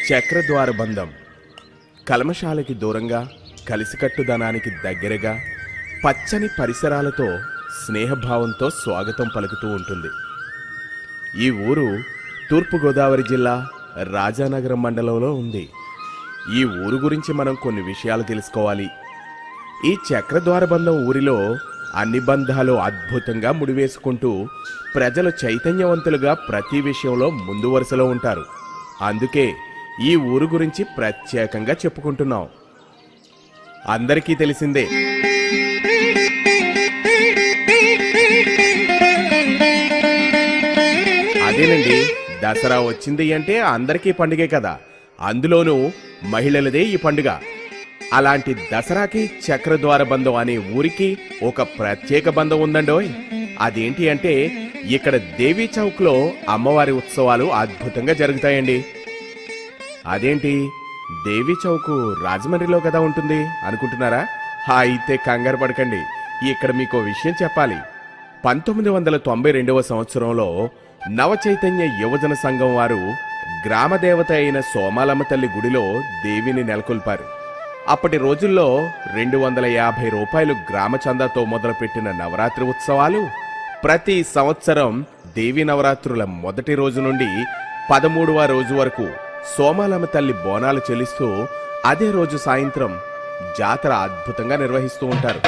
చక్రద్వార బంధం కల్మషాలకి దూరంగా, కలిసికట్టుదనానికి దగ్గరగా, పచ్చని పరిసరాలతో స్నేహభావంతో స్వాగతం పలుకుతూ ఉంటుంది. ఈ ఊరు తూర్పుగోదావరి జిల్లా రాజానగరం మండలంలో ఉంది. ఈ ఊరు గురించి మనం కొన్ని విషయాలు తెలుసుకోవాలి. ఈ చక్రద్వార బంధం ఊరిలో అన్ని బంధాలు అద్భుతంగా ముడివేసుకుంటూ ప్రజలు చైతన్యవంతులుగా ప్రతి విషయంలో ముందు వరుసలో ఉంటారు. అందుకే ఈ ఊరు గురించి ప్రత్యేకంగా చెప్పుకుంటున్నాం. అందరికీ తెలిసిందే, అదేనండి, దసరా వచ్చింది అంటే అందరికీ పండుగే కదా, అందులోనూ మహిళలదే ఈ పండుగ. అలాంటి దసరాకి చక్రద్వార బంధం అనే ఊరికి ఒక ప్రత్యేక బంధం ఉందండోయ్. అదేంటి అంటే ఇక్కడ దేవీ చౌక్లో అమ్మవారి ఉత్సవాలు అద్భుతంగా జరుగుతాయండి. అదేంటి, దేవీ చౌక్ రాజమండ్రిలో కదా ఉంటుంది అనుకుంటున్నారా? అయితే కంగారు పడకండి, ఇక్కడ మీకో విషయం చెప్పాలి. 1992వ సంవత్సరంలో నవచైతన్య యువజన సంఘం వారు గ్రామదేవత అయిన సోమాలమ్మ తల్లి గుడిలో దేవిని నెలకొల్పారు. అప్పటి రోజుల్లో 250 రూపాయలు గ్రామ చందాతో మొదలుపెట్టిన నవరాత్రి ఉత్సవాలు ప్రతి సంవత్సరం దేవి నవరాత్రుల మొదటి రోజు నుండి 13వ రోజు వరకు సోమాలమ్మ తల్లి బోనాలు చెల్లిస్తూ అదే రోజు సాయంత్రం జాతర అద్భుతంగా నిర్వహిస్తూ ఉంటారు.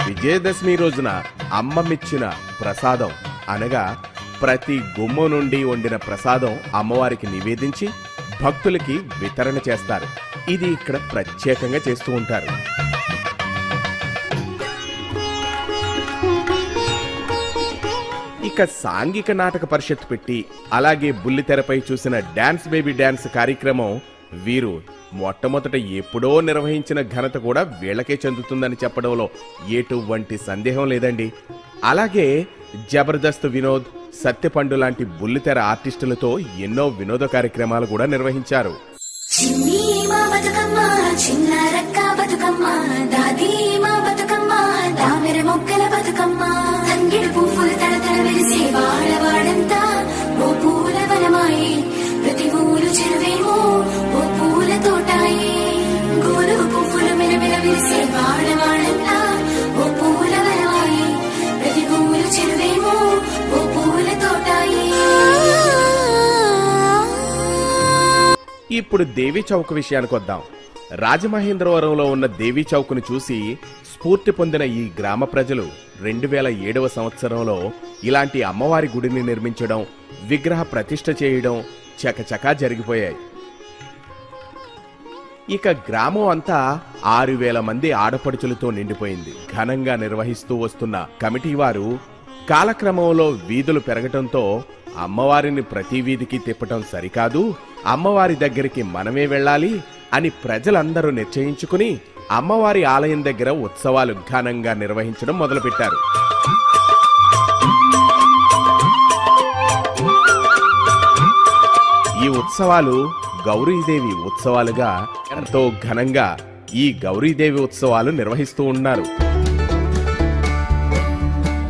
విజయదశమి రోజున అమ్మమిచ్చిన ప్రసాదం అనగా ప్రతి గుమ్మ నుండి వండిన ప్రసాదం అమ్మవారికి నివేదించి భక్తులకి వితరణ చేస్తారు. ఇది ఇక్కడ ప్రత్యేకంగా చేస్తూ ఉంటారు. ఇక సాంఘిక నాటక పరిషత్ పెట్టి అలాగే బుల్లితెరపై చూసిన డాన్స్ బేబీ డాన్స్ కార్యక్రమం వీరు మొట్టమొదట ఎప్పుడో నిర్వహించిన ఘనత కూడా వీళ్లకే చెందుతుందని చెప్పడంలో ఎటువంటి సందేహం లేదండి. అలాగే జబర్దస్త్ వినోద్, సత్యపండు లాంటి బుల్లితెర ఆర్టిస్టులతో ఎన్నో వినోద కార్యక్రమాలు కూడా నిర్వహించారు. ఇప్పుడు దేవీ చౌక్ విషయానికి వద్దాం. రాజమహేంద్రవరంలో ఉన్న దేవీ చౌక్ను చూసి స్ఫూర్తి పొందిన ఈ గ్రామ ప్రజలు 2007వ సంవత్సరంలో ఇలాంటి అమ్మవారి గుడిని నిర్మించడం, విగ్రహ ప్రతిష్ఠ చేయడం చకచకా జరిగిపోయాయి. ఇక గ్రామం అంతా 6000 మంది ఆడపడుచులతో నిండిపోయింది. ఘనంగా నిర్వహిస్తూ వస్తున్న కమిటీ వారు కాలక్రమంలో వీధులు పెరగటంతో అమ్మవారిని ప్రతి వీధికి తిప్పటం సరికాదు, అమ్మవారి దగ్గరికి మనమే వెళ్ళాలి అని ప్రజలందరూ నిశ్చయించుకుని అమ్మవారి ఆలయం దగ్గర ఉత్సవాలు ఘనంగా నిర్వహించడం మొదలుపెట్టారు. ఈ ఉత్సవాలు గౌరీదేవి ఉత్సవాలుగా ఎంతో ఘనంగా ఈ గౌరీదేవి ఉత్సవాలు నిర్వహిస్తూ ఉన్నారు.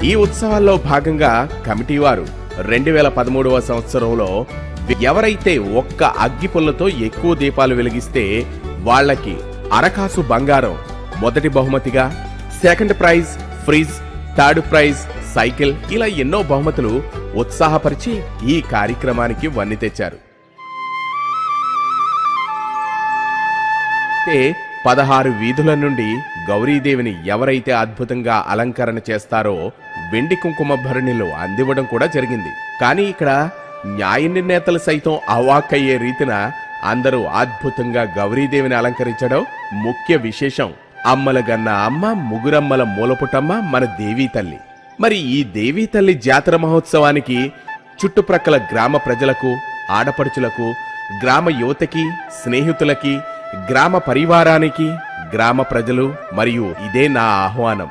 ఈ ఉత్సవాల్లో భాగంగా కమిటీ వారు 2013వ సంవత్సరంలో ఎవరైతే ఒక్క అగ్గిపుల్లతో ఎక్కువ దీపాలు వెలిగిస్తే వాళ్లకి అరకాసు బంగారం మొదటి బహుమతిగా, second prize fridge, third prize cycle, ఇలా ఎన్నో బహుమతులు ఉత్సాహపరిచి ఈ కార్యక్రమానికి వన్నె తెచ్చారు. 16 వీధుల నుండి గౌరీదేవిని ఎవరైతే అద్భుతంగా అలంకరణ చేస్తారో వెండి కుంకుమ భరణిలో అందివ్వడం కూడా జరిగింది. కానీ ఇక్కడ న్యాయ నిర్ణేతలు సైతం అవాక్కయ్యే రీతిన అందరూ అద్భుతంగా గౌరీదేవిని అలంకరించడం ముఖ్య విశేషం. అమ్మల గన్న అమ్మ, ముగురమ్మల మూలపుటమ్మ మన దేవీ తల్లి. మరి ఈ దేవీ తల్లి జాతర మహోత్సవానికి చుట్టుప్రక్కల గ్రామ ప్రజలకు, ఆడపడుచులకు, గ్రామ యువతకి, స్నేహితులకి, గ్రామ పరివారానికి, గ్రామ ప్రజలు మరియు ఇదే నా ఆహ్వానం.